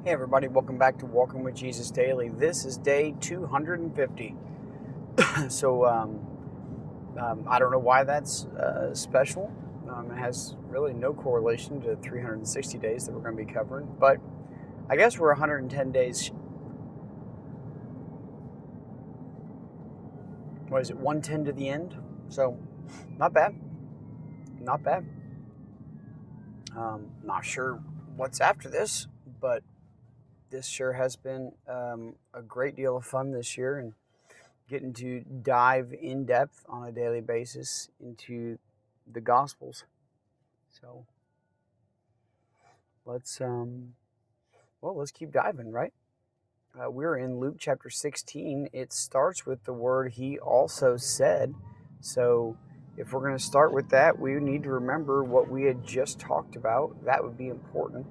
Hey everybody, welcome back to Walking with Jesus Daily. This is day 250. So I don't know why that's special. It has really no correlation to 360 days that we're going to be covering. But I guess we're 110 days. What is it? 110 to the end. So not bad. Not bad. Not sure what's after this, but this sure has been a great deal of fun this year, and getting to dive in depth on a daily basis into the Gospels. So let's keep diving, right? We're in Luke chapter 16. It starts with the word "He also said." So if we're going to start with that, we need to remember what we had just talked about. That would be important.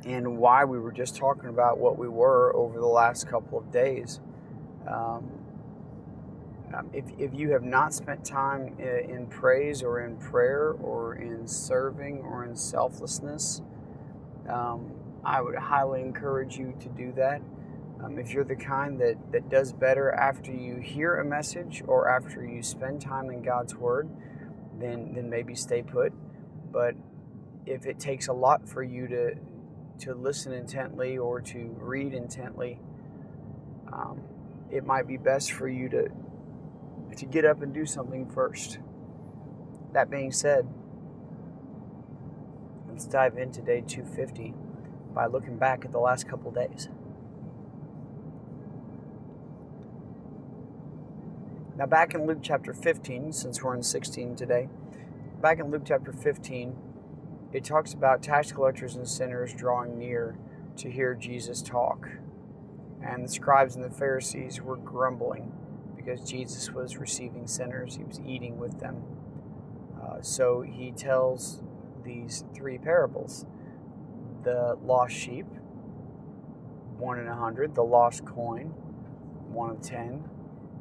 And why we were just talking about what we were over the last couple of days. If you have not spent time in praise or in prayer or in serving or in selflessness, I would highly encourage you to do that. If you're the kind that does better after you hear a message or after you spend time in God's Word, then maybe stay put. But if it takes a lot for you to listen intently or to read intently, it might be best for you to get up and do something first. That being said, let's dive into day 250 by looking back at the last couple days. Now back in Luke chapter 15, since we're in 16 today, back in Luke chapter 15, it talks about tax collectors and sinners drawing near to hear Jesus talk. And the scribes and the Pharisees were grumbling because Jesus was receiving sinners. He was eating with them. So he tells these three parables. The lost sheep, 1 in 100. The lost coin, 1 of 10.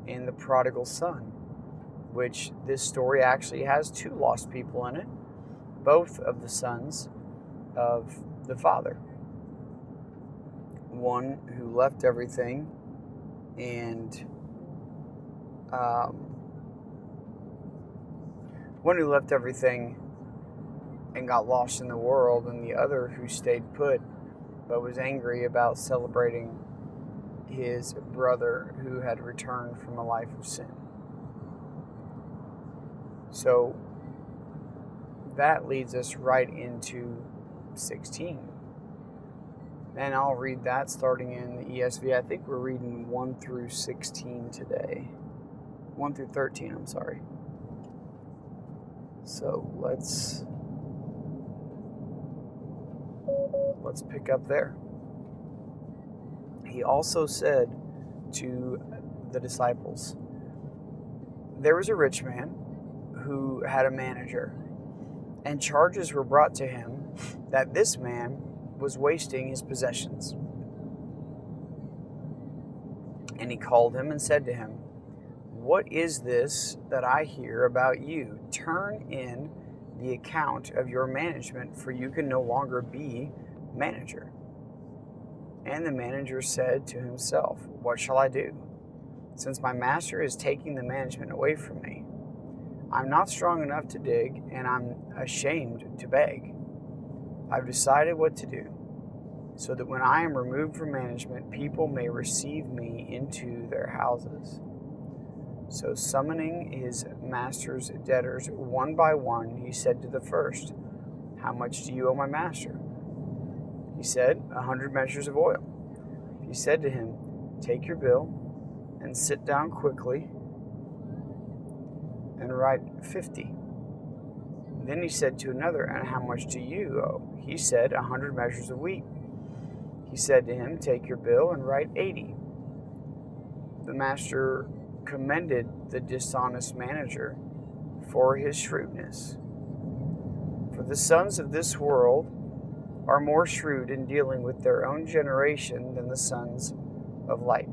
And the prodigal son, which this story actually has two lost people in it. Both of the sons of the father. One who left everything and got lost in the world, and the other who stayed put but was angry about celebrating his brother who had returned from a life of sin. So that leads us right into 16. And I'll read that starting in the ESV. I think we're reading 1 through 16 today. 1 through 13, I'm sorry. So let's pick up there. He also said to the disciples, "There was a rich man who had a manager, and charges were brought to him that this man was wasting his possessions. And he called him and said to him, 'What is this that I hear about you? Turn in the account of your management, for you can no longer be manager.' And the manager said to himself, 'What shall I do, since my master is taking the management away from me? I'm not strong enough to dig, and I'm ashamed to beg. I've decided what to do, so that when I am removed from management, people may receive me into their houses.' So summoning his master's debtors one by one, he said to the first, 'How much do you owe my master?' He said, 100 measures of oil. He said to him, 'Take your bill and sit down quickly and write 50. Then he said to another, 'And how much do you owe?' He said, 100 measures of wheat. He said to him, 'Take your bill and write 80. The master commended the dishonest manager for his shrewdness. For the sons of this world are more shrewd in dealing with their own generation than the sons of light.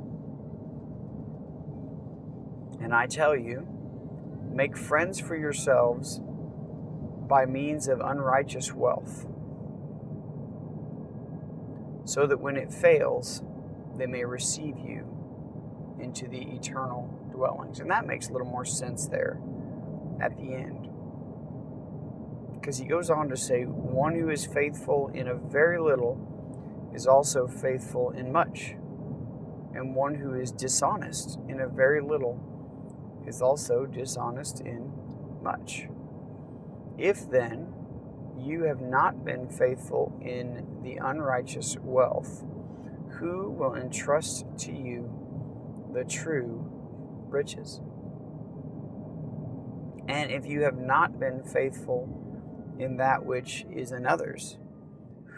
And I tell you, make friends for yourselves by means of unrighteous wealth, so that when it fails, they may receive you into the eternal dwellings. And that makes a little more sense there at the end. Because he goes on to say, one who is faithful in a very little is also faithful in much. And one who is dishonest in a very little is also dishonest in much. If then you have not been faithful in the unrighteous wealth, who will entrust to you the true riches? And if you have not been faithful in that which is another's,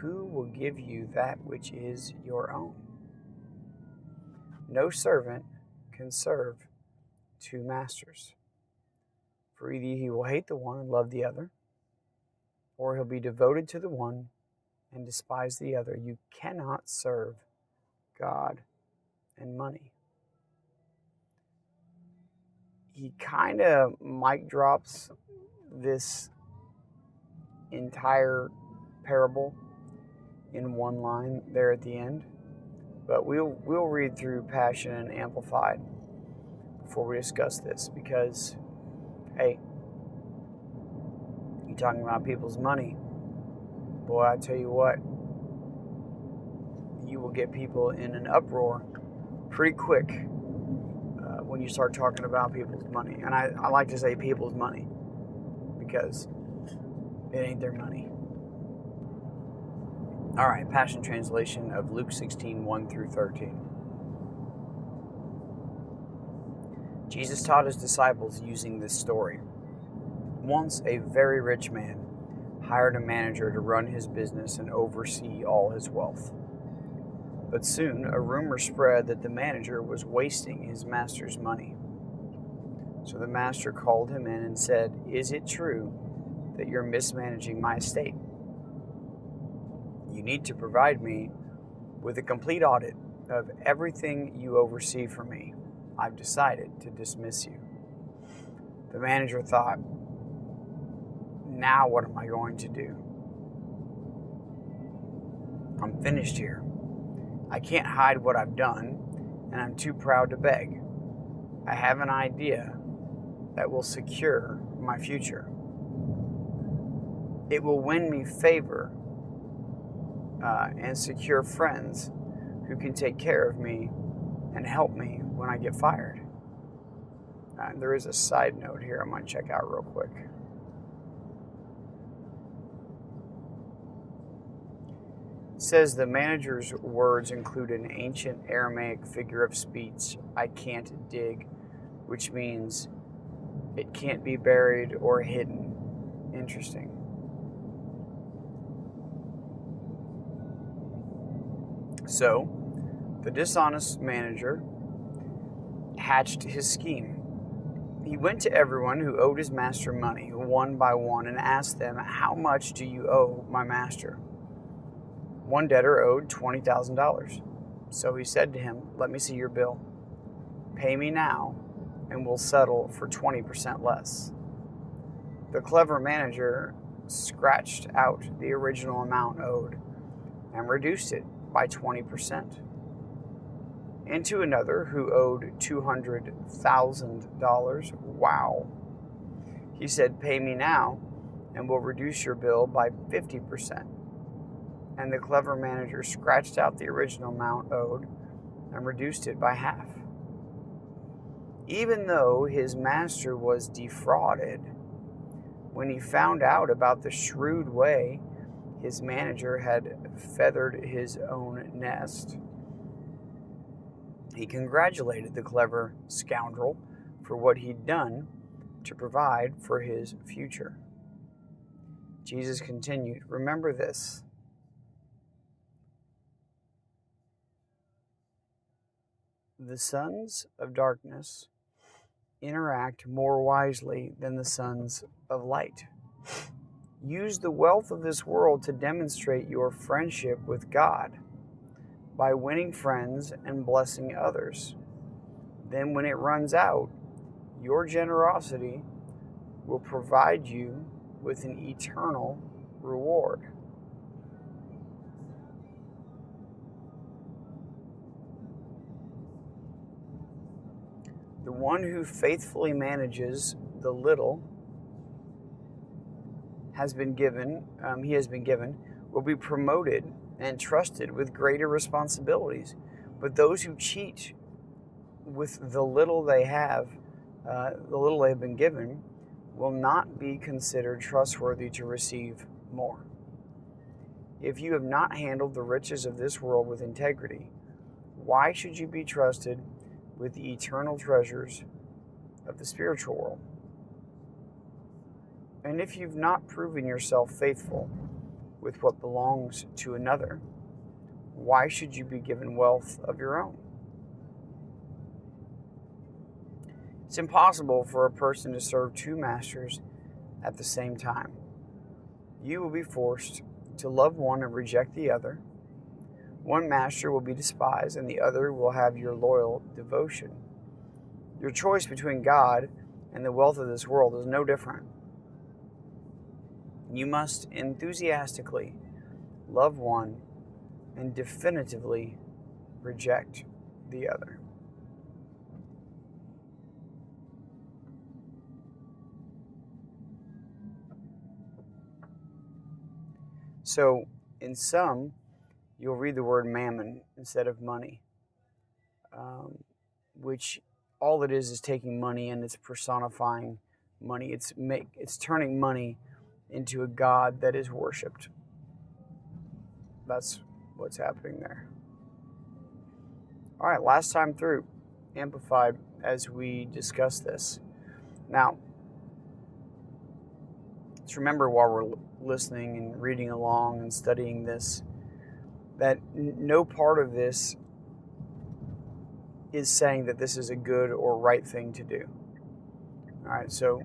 who will give you that which is your own? No servant can serve two masters, for either he will hate the one and love the other, or he'll be devoted to the one and despise the other. You cannot serve God and money. He kind of mic drops this entire parable in one line there at the end, but we'll read through Passion and Amplified before we discuss this, because hey, you're talking about people's money, boy, I tell you what, you will get people in an uproar pretty quick when you start talking about people's money. And I like to say people's money because it ain't their money. All right, Passion Translation of Luke 16, 1 through 13. Jesus taught his disciples using this story. Once a very rich man hired a manager to run his business and oversee all his wealth. But soon a rumor spread that the manager was wasting his master's money. So the master called him in and said, "Is it true that you're mismanaging my estate? You need to provide me with a complete audit of everything you oversee for me. I've decided to dismiss you." The manager thought, now what am I going to do? I'm finished here. I can't hide what I've done, and I'm too proud to beg. I have an idea that will secure my future. It will win me favor and secure friends who can take care of me and help me when I get fired. There is a side note here I might check out real quick. It says the manager's words include an ancient Aramaic figure of speech, "I can't dig," which means it can't be buried or hidden. Interesting. So, the dishonest manager hatched his scheme. He went to everyone who owed his master money, one by one, and asked them, "How much do you owe my master?" One debtor owed $20,000. So he said to him, "Let me see your bill. Pay me now, and we'll settle for 20% less." The clever manager scratched out the original amount owed and reduced it by 20%. And to another who owed $200,000, wow. He said, "Pay me now, and we'll reduce your bill by 50%. And the clever manager scratched out the original amount owed and reduced it by half. Even though his master was defrauded, when he found out about the shrewd way his manager had feathered his own nest, he congratulated the clever scoundrel for what he'd done to provide for his future. Jesus continued, "Remember this. The sons of darkness interact more wisely than the sons of light. Use the wealth of this world to demonstrate your friendship with God by winning friends and blessing others. Then when it runs out, your generosity will provide you with an eternal reward." one who faithfully manages the little has been given, will be promoted and trusted with greater responsibilities. But those who cheat with the little they have been given, will not be considered trustworthy to receive more. If you have not handled the riches of this world with integrity, why should you be trusted with the eternal treasures of the spiritual world? And if you've not proven yourself faithful with what belongs to another, why should you be given wealth of your own? It's impossible for a person to serve two masters at the same time. You will be forced to love one and reject the other. One master will be despised, and the other will have your loyal devotion. Your choice between God and the wealth of this world is no different. You must enthusiastically love one and definitively reject the other. So, in some, you'll read the word mammon instead of money, which all it is taking money and it's personifying money. It's turning money into a god that is worshipped. That's what's happening there. All right, last time through, Amplified, as we discuss this. Now, let's remember while we're listening and reading along and studying this, that no part of this is saying that this is a good or right thing to do. All right, so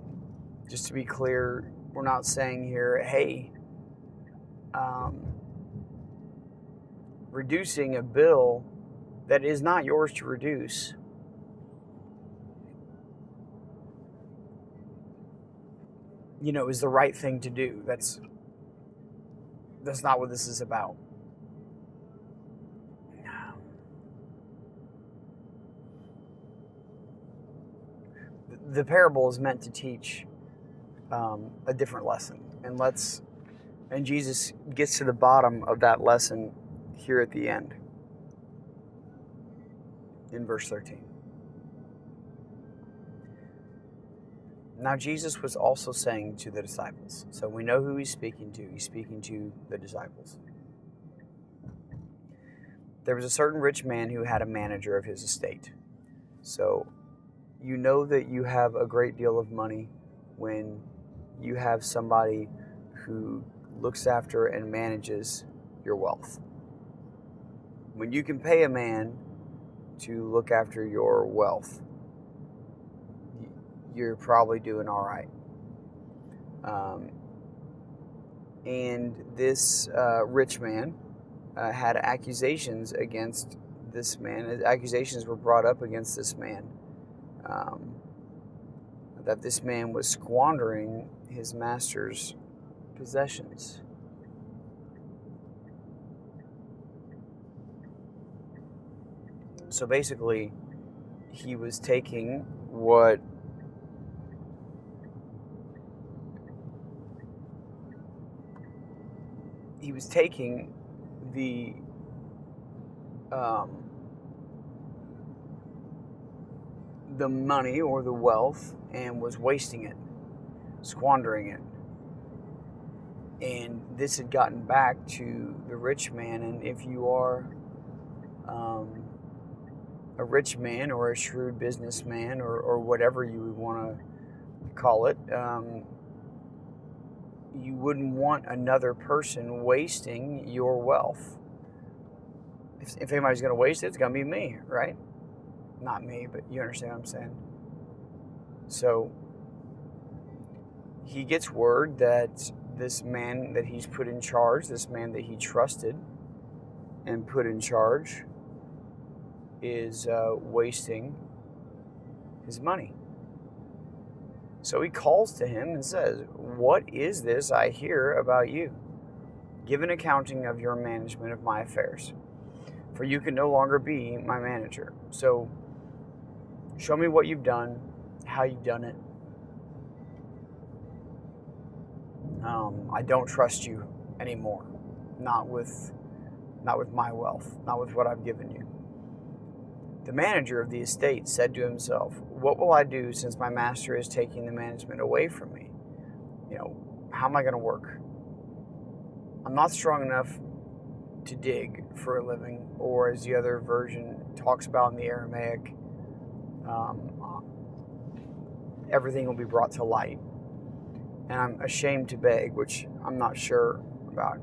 just to be clear, we're not saying here, hey, reducing a bill that is not yours to reduce is the right thing to do. That's not what this is about. The parable is meant to teach a different lesson, and Jesus gets to the bottom of that lesson here at the end in verse 13. Now Jesus was also saying to the disciples, so we know who he's speaking to. He's speaking to the disciples. There was a certain rich man who had a manager of his estate. So you know that you have a great deal of money when you have somebody who looks after and manages your wealth. When you can pay a man to look after your wealth, you're probably doing all right. And this rich man had accusations against this man. Accusations were brought up against this man, that this man was squandering his master's possessions. So basically, he was taking the money or the wealth and was wasting it, squandering it. And this had gotten back to the rich man. And if you are a rich man or a shrewd businessman or whatever you would want to call it, you wouldn't want another person wasting your wealth. If anybody's going to waste it, it's going to be me, right? Not me, but you understand what I'm saying. So he gets word that this man that he's put in charge, this man that he trusted and put in charge, is wasting his money. So he calls to him and says, "What is this I hear about you? Give an accounting of your management of my affairs, for you can no longer be my manager." So Show me what you've done, how you've done it. I don't trust you anymore. Not with my wealth, not with what I've given you. The manager of the estate said to himself, what will I do since my master is taking the management away from me? How am I going to work? I'm not strong enough to dig for a living, or as the other version talks about in the Aramaic, everything will be brought to light. And I'm ashamed to beg, which I'm not sure about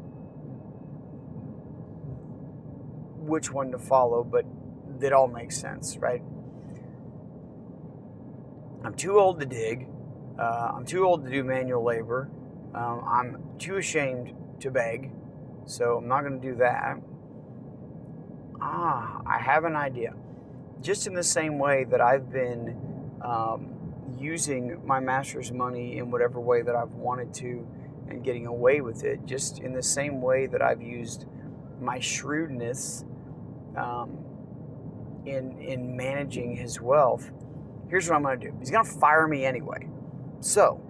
which one to follow, but it all makes sense, right? I'm too old to dig. I'm too old to do manual labor. I'm too ashamed to beg, so I'm not going to do that. I have an idea. Just in the same way that I've been using my master's money in whatever way that I've wanted to and getting away with it, just in the same way that I've used my shrewdness in managing his wealth, here's what I'm going to do. He's going to fire me anyway. So,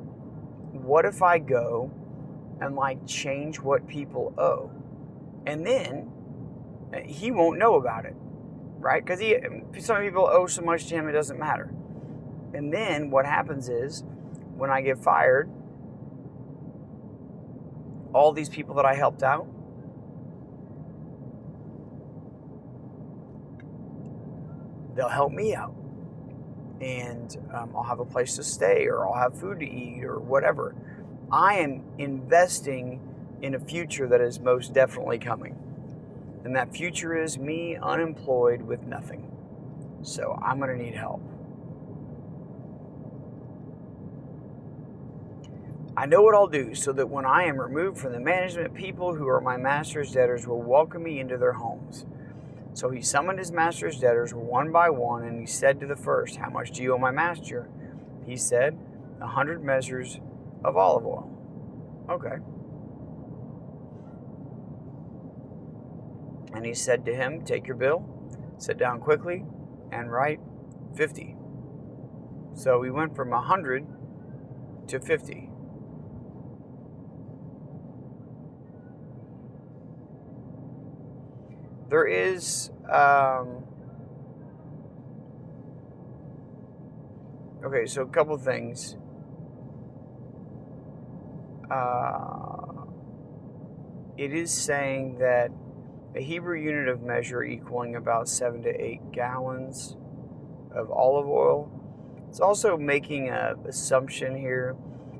what if I go and change what people owe? And then he won't know about it, right? Because some people owe so much to him it doesn't matter. And then what happens is, when I get fired, all these people that I helped out, they'll help me out. And I'll have a place to stay, or I'll have food to eat, or whatever. I am investing in a future that is most definitely coming. And that future is me unemployed with nothing. So I'm going to need help. I know what I'll do so that when I am removed from the management, people who are my master's debtors will welcome me into their homes. So he summoned his master's debtors one by one, and he said to the first, how much do you owe my master? He said, 100 measures of olive oil. Okay. And he said to him, take your bill, sit down quickly, and write 50. So we went from 100 to 50. There is, okay, so a couple things. It is saying that a Hebrew unit of measure equaling about 7 to 8 gallons of olive oil. It's also making an assumption here.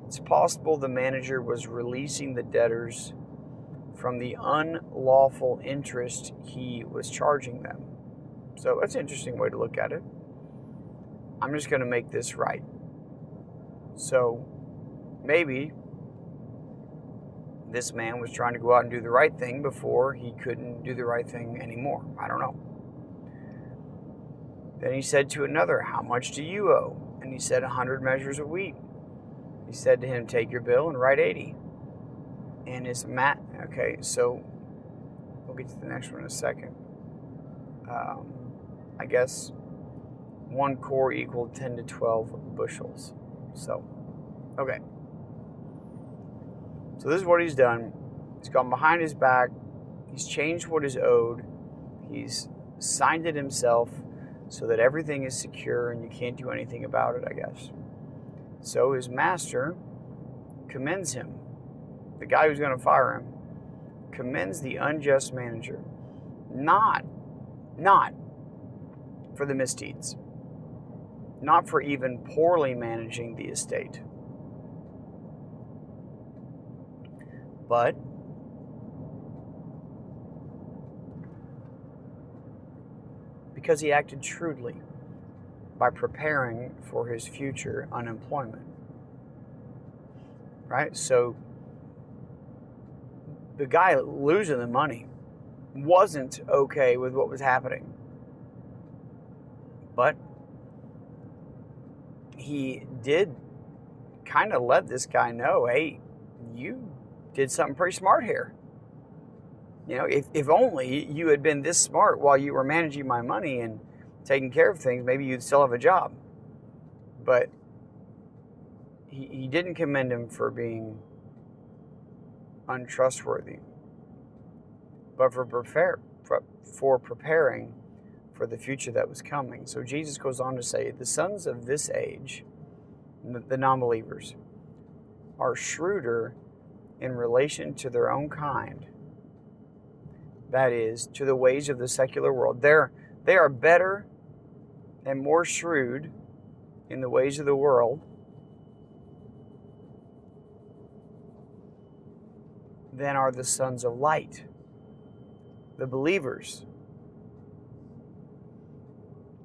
It's possible the manager was releasing the debtors from the unlawful interest he was charging them. So that's an interesting way to look at it. I'm just going to make this right. So maybe this man was trying to go out and do the right thing before he couldn't do the right thing anymore. I don't know. Then he said to another, how much do you owe? And he said, 100 measures of wheat. He said to him, take your bill and write 80. And his okay, so we'll get to the next one in a second. I guess 1 core equaled 10 to 12 bushels. So, okay. So this is what he's done. He's gone behind his back. He's changed what is owed. He's signed it himself so that everything is secure and you can't do anything about it, I guess. So his master commends him. The guy who's going to fire him commends the unjust manager, not for the misdeeds, not for even poorly managing the estate, but because he acted shrewdly by preparing for his future unemployment. Right? So the guy losing the money wasn't okay with what was happening. But he did kind of let this guy know, hey, you did something pretty smart here. You know, if only you had been this smart while you were managing my money and taking care of things, maybe you'd still have a job. But he didn't commend him for being untrustworthy, but for preparing for the future that was coming. So Jesus goes on to say, the sons of this age, the non-believers, are shrewder in relation to their own kind. That is, to the ways of the secular world. They are better and more shrewd in the ways of the world than are the sons of light, the believers.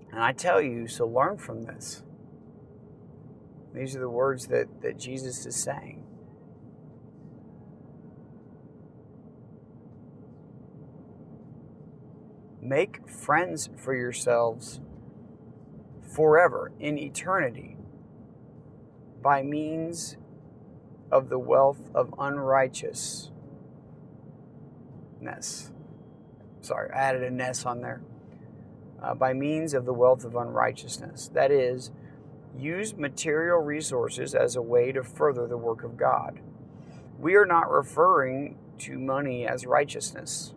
And I tell you, so learn from this. These are the words that Jesus is saying. Make friends for yourselves forever, in eternity, by means of the wealth of unrighteousness. Sorry, I added a ness on there. By means of the wealth of unrighteousness. That is, use material resources as a way to further the work of God. We are not referring to money as righteousness.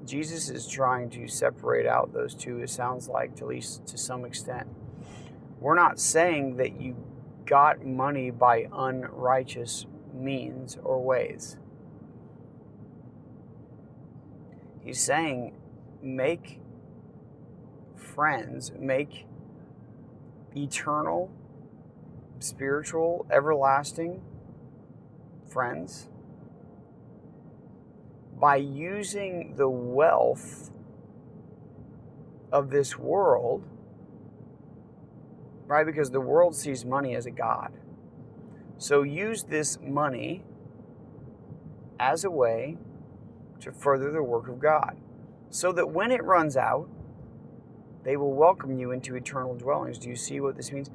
Jesus is trying to separate out those two, it sounds like, at least to some extent. We're not saying that you got money by unrighteous means or ways. He's saying, make friends, make eternal, spiritual, everlasting friends by using the wealth of this world, right? Because the world sees money as a god. So use this money as a way to further the work of God, so that when it runs out, they will welcome you into eternal dwellings. Do you see what this means?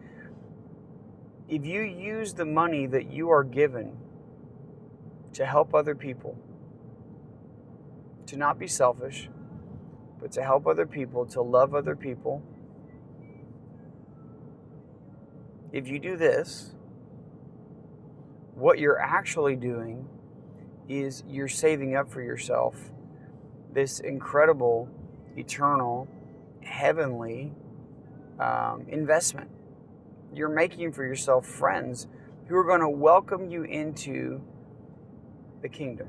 If you use the money that you are given to help other people, to not be selfish, but to help other people, to love other people, if you do this, what you're actually doing is you're saving up for yourself this incredible, eternal, heavenly investment. You're making for yourself friends who are going to welcome you into the kingdom,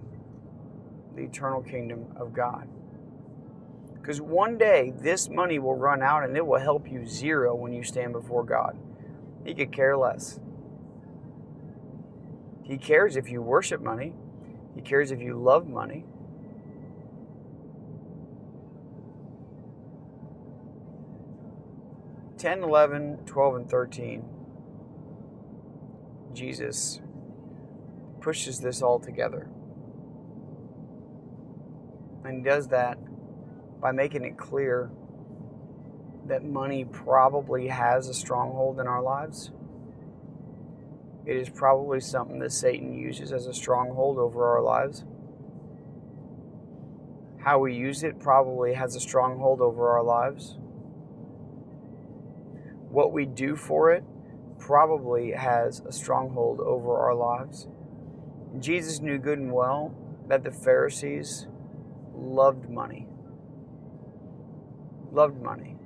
the eternal kingdom of God. Because one day this money will run out and it will help you zero when you stand before God. He could care less. He cares if you worship money. He cares if you love money. (10, 11, 12, and 13), Jesus pushes this all together. And he does that by making it clear that money probably has a stronghold in our lives. It is probably something that Satan uses as a stronghold over our lives. How we use it probably has a stronghold over our lives. What we do for it probably has a stronghold over our lives. Jesus knew good and well that the Pharisees loved money. Loved money.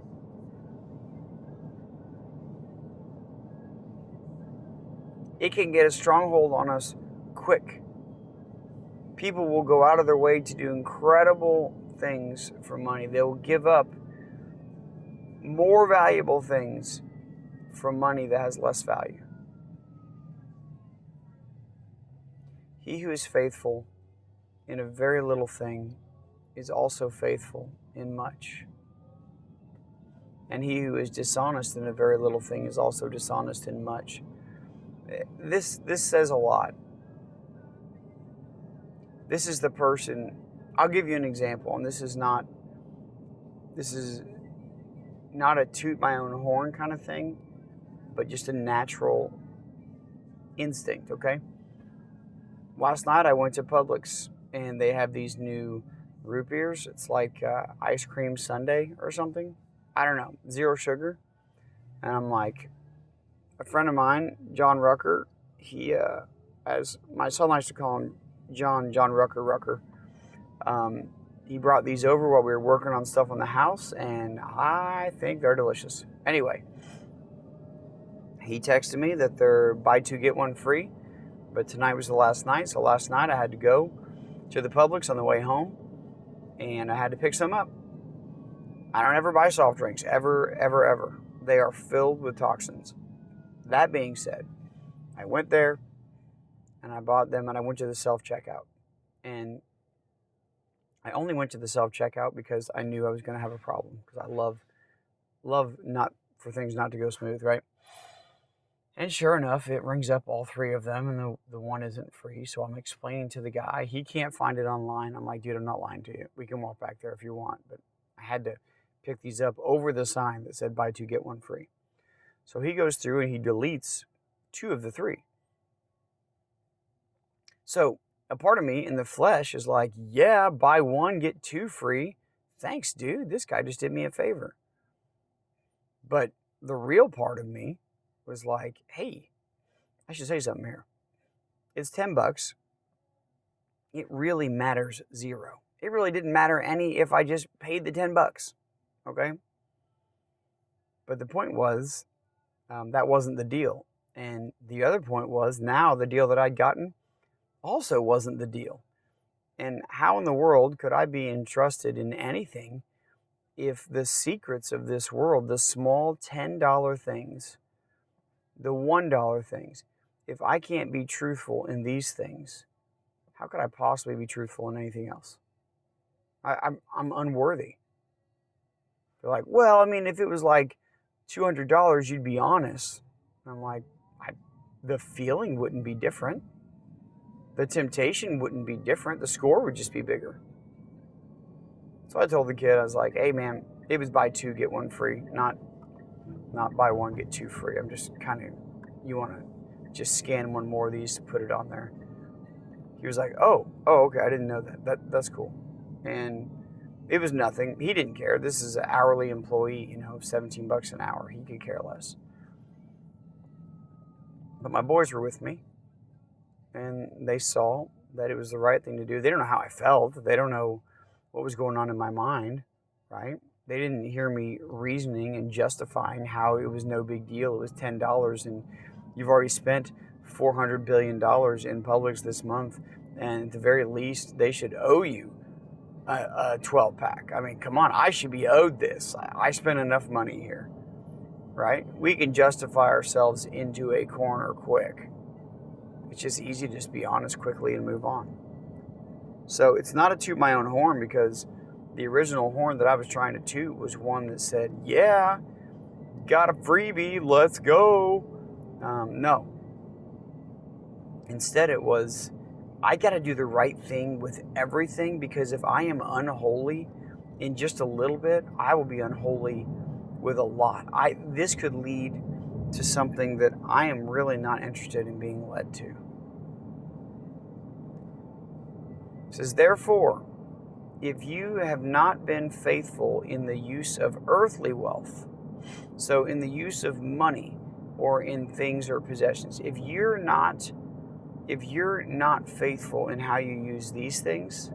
It can get a stronghold on us quick. People will go out of their way to do incredible things for money. They will give up more valuable things for money that has less value. He who is faithful in a very little thing is also faithful in much. And he who is dishonest in a very little thing is also dishonest in much. This says a lot. This is the person, I'll give you an example, and this is not a toot my own horn kind of thing, but just a natural instinct, okay? Last night I went to Publix, and they have these new root beers. It's like ice cream sundae or something. I don't know, zero sugar. And I'm like, a friend of mine, John Rucker, he, as my son likes to call him, John Rucker. Um, he brought these over while we were working on stuff on the house, and I think they're delicious. Anyway, he texted me that they're buy two, get one free, but tonight was the last night, so last night I had to go to the Publix on the way home, and I had to pick some up. I don't ever buy soft drinks, ever. They are filled with toxins. That being said, I went there, and I bought them, and I went to the self-checkout. And I only went to the self-checkout because I knew I was going to have a problem, because I love not for things not to go smooth, right? And sure enough, it rings up all three of them, and the one isn't free. So I'm explaining to the guy. He can't find it online. I'm like, dude, I'm not lying to you. We can walk back there if you want. But I had to pick these up over the sign that said buy two, get one free. So he goes through and he deletes two of the three. So a part of me in the flesh is like, yeah, buy one, get two free. Thanks, dude. This guy just did me a favor. But the real part of me was like, hey, I should say something here. It's $10. It really matters zero. It really didn't matter any if I just paid the $10. Okay? But the point was, that wasn't the deal. And the other point was, now the deal that I'd gotten also wasn't the deal. And how in the world could I be entrusted in anything if the secrets of this world, the small $10 things, the $1 things, if I can't be truthful in these things, how could I possibly be truthful in anything else? I'm unworthy. They're like, well, I mean, if it was like $200, you'd be honest. I'm like, the feeling wouldn't be different. The temptation wouldn't be different. The score would just be bigger. So I told the kid, I was like, hey man, it was buy two, get one free, not buy one, get two free. I'm just kind of, you want to just scan one more of these to put it on there. He was like, oh, okay, I didn't know that. That's cool. And it was nothing. He didn't care. This is an hourly employee, $17 an hour. He could care less. But my boys were with me, and they saw that it was the right thing to do. They don't know how I felt. They don't know what was going on in my mind, right? They didn't hear me reasoning and justifying how it was no big deal. It was $10, and you've already spent $400 billion in Publix this month, and at the very least, they should owe you a 12-pack. I mean, come on, I should be owed this. I spent enough money here, right? We can justify ourselves into a corner quick. It's just easy to just be honest quickly and move on. So it's not a toot my own horn, because the original horn that I was trying to toot was one that said, yeah, got a freebie, let's go. No. Instead it was, I got to do the right thing with everything, because if I am unholy in just a little bit, I will be unholy with a lot. This could lead to something that I am really not interested in being led to. It says, therefore, if you have not been faithful in the use of earthly wealth, so in the use of money or in things or possessions, if you're not faithful in how you use these things,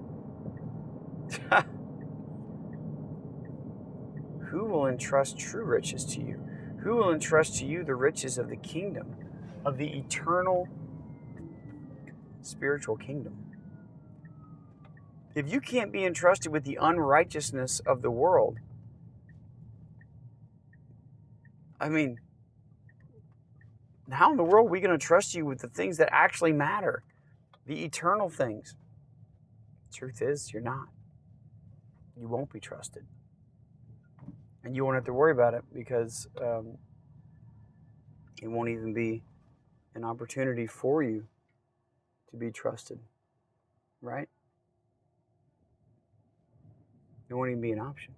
who will entrust true riches to you? Who will entrust to you the riches of the kingdom, of the eternal spiritual kingdom? If you can't be entrusted with the unrighteousness of the world, I mean, how in the world are we going to trust you with the things that actually matter? The eternal things. The truth is, you're not. You won't be trusted. And you won't have to worry about it, because it won't even be an opportunity for you to be trusted. Right? It won't even be an option.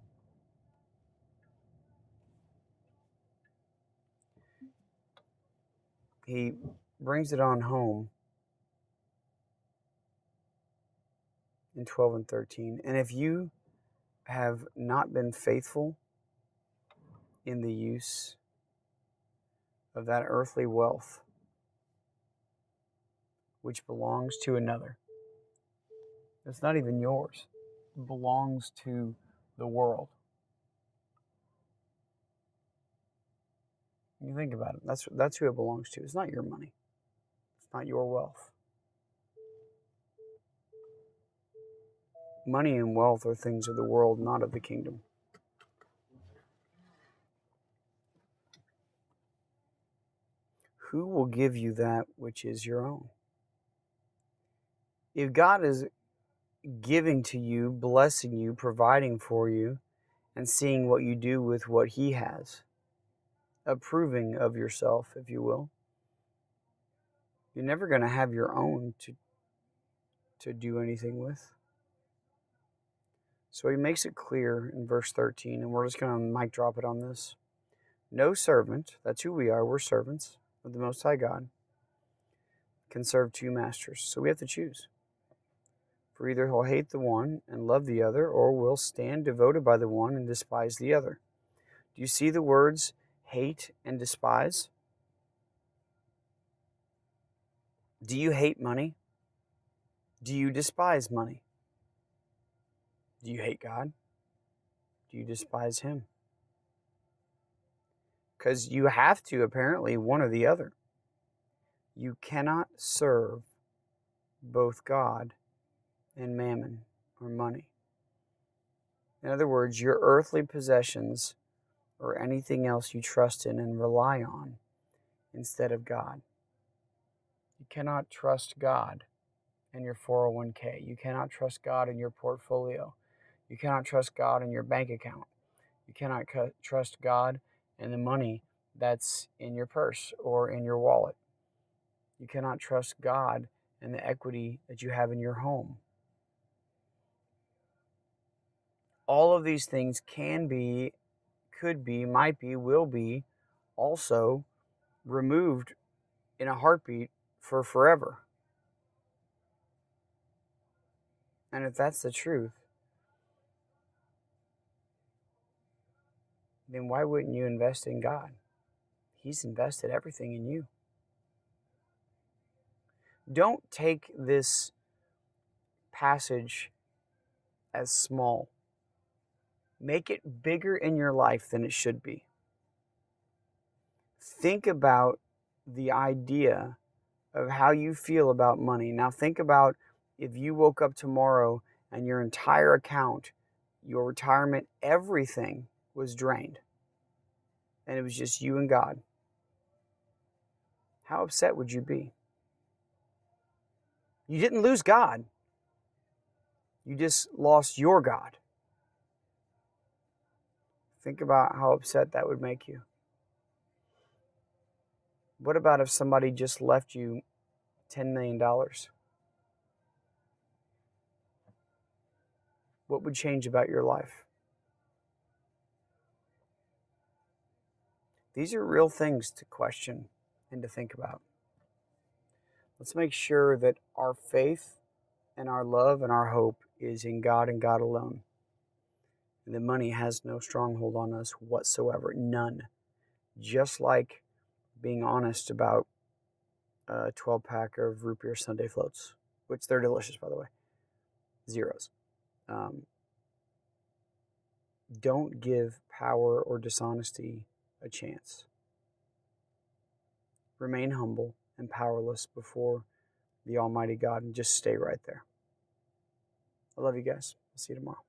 He brings it on home in 12 and 13. And if you have not been faithful in the use of that earthly wealth which belongs to another. It's not even yours. It belongs to the world. You think about it. That's who it belongs to. It's not your money. It's not your wealth. Money and wealth are things of the world, not of the kingdom. Who will give you that which is your own? If God is giving to you, blessing you, providing for you, and seeing what you do with what He has, approving of yourself, if you will, you're never going to have your own to do anything with. So He makes it clear in verse 13, and we're just going to mic drop it on this. No servant, that's who we are, we're servants of the Most High God, can serve two masters. So we have to choose. For either he'll hate the one and love the other, or will stand devoted by the one and despise the other. Do you see the words hate and despise? Do you hate money? Do you despise money? Do you hate God? Do you despise Him? Because you have to, apparently, one or the other. You cannot serve both God and mammon, or money. In other words, your earthly possessions or anything else you trust in and rely on instead of God. You cannot trust God in your 401k. You cannot trust God in your portfolio. You cannot trust God in your bank account. You cannot trust God in the money that's in your purse or in your wallet. You cannot trust God in the equity that you have in your home. All of these things can be, could be, might be, will be also removed in a heartbeat for forever. And if that's the truth, then why wouldn't you invest in God? He's invested everything in you. Don't take this passage as small. Make it bigger in your life than it should be. Think about the idea of how you feel about money. Now think about if you woke up tomorrow and your entire account, your retirement, everything was drained, and it was just you and God. How upset would you be? You didn't lose God. You just lost your God. Think about how upset that would make you. What about if somebody just left you $10 million? What would change about your life? These are real things to question and to think about. Let's make sure that our faith and our love and our hope is in God and God alone. And the money has no stronghold on us whatsoever. None. Just like being honest about a 12-pack of root beer Sunday floats, which they're delicious, by the way. Zeros. Don't give power or dishonesty a chance. Remain humble and powerless before the Almighty God and just stay right there. I love you guys. I'll see you tomorrow.